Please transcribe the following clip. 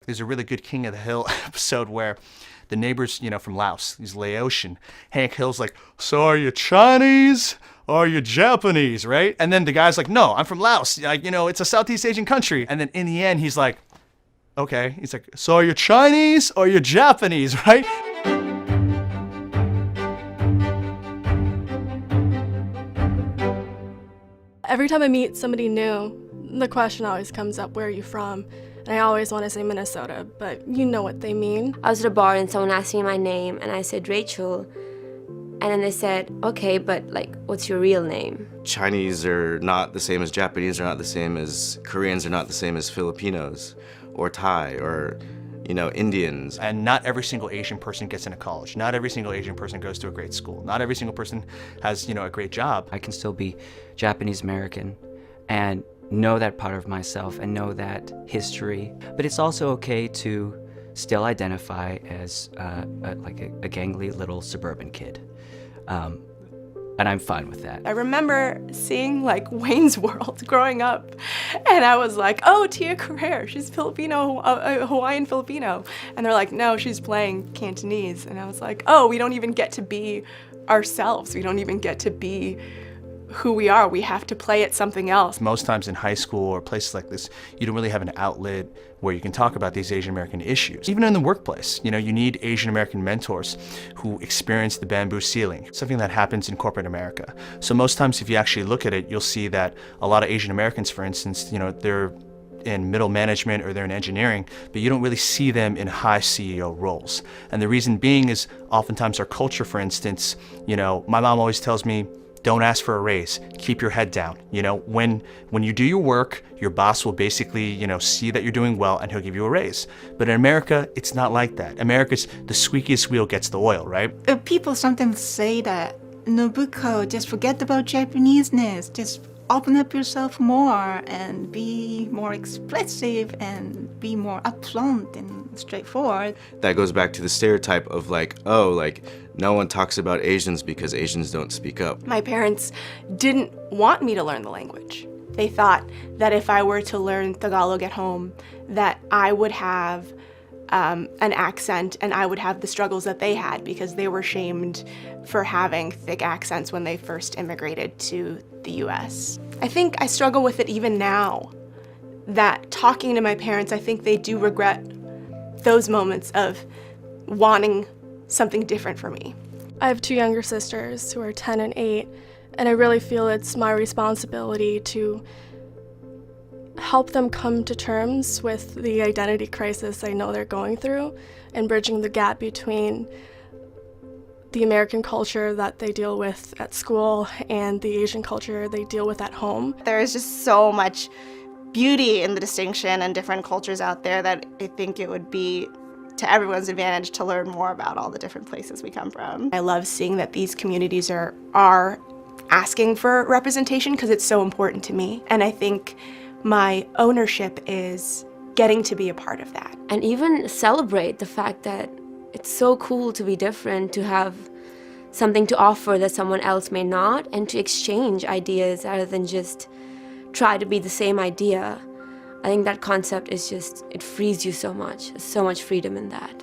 There's a really good King of the Hill episode where the neighbors, from Laos, he's Laotian. Hank Hill's like, so are you Chinese? Or are you Japanese, right? And then the guy's like, no, I'm from Laos. It's a Southeast Asian country. And then in the end, he's like, okay. He's like, so are you Chinese or are you Japanese, right? Every time I meet somebody new, the question always comes up, where are you from? And I always want to say Minnesota, but you know what they mean. I was at a bar and someone asked me my name and I said Rachel. And then they said, okay, but what's your real name? Chinese are not the same as Japanese, are not the same as Koreans, are not the same as Filipinos or Thai or, Indians. And not every single Asian person gets into college. Not every single Asian person goes to a great school. Not every single person has, a great job. I can still be Japanese American and know that part of myself and know that history. But it's also okay to still identify as a gangly little suburban kid. And I'm fine with that. I remember seeing Wayne's World growing up, and I was like, oh, Tia Carrere, she's Filipino, Hawaiian Filipino. And they're like, no, she's playing Cantonese. And I was like, oh, we don't even get to be ourselves. We don't even get to be who we are. We have to play at something else. Most times in high school or places like this, you don't really have an outlet where you can talk about these Asian American issues. Even in the workplace, you need Asian American mentors who experience the bamboo ceiling, something that happens in corporate America. So most times if you actually look at it, you'll see that a lot of Asian Americans, for instance, they're in middle management or they're in engineering, but you don't really see them in high CEO roles. And the reason being is oftentimes our culture, for instance, my mom always tells me, don't ask for a raise. Keep your head down. When you do your work, your boss will basically, see that you're doing well and he'll give you a raise. But in America, it's not like that. America's the squeakiest wheel gets the oil, right? People sometimes say that, Nobuko, just forget about Japaneseness. Just open up yourself more and be more expressive and be more upfront and straightforward. That goes back to the stereotype of no one talks about Asians because Asians don't speak up. My parents didn't want me to learn the language. They thought that if I were to learn Tagalog at home, that I would have an accent and I would have the struggles that they had because they were shamed for having thick accents when they first immigrated to the US. I think I struggle with it even now, that talking to my parents, I think they do regret those moments of wanting something different for me. I have two younger sisters who are 10 and 8, and I really feel it's my responsibility to help them come to terms with the identity crisis I know they're going through and bridging the gap between the American culture that they deal with at school and the Asian culture they deal with at home. There is just so much beauty in the distinction and different cultures out there that I think it would be to everyone's advantage to learn more about all the different places we come from. I love seeing that these communities are asking for representation because it's so important to me. And I think my ownership is getting to be a part of that. And even celebrate the fact that it's so cool to be different, to have something to offer that someone else may not, and to exchange ideas rather than just try to be the same idea. I think that concept is it frees you so much. There's so much freedom in that.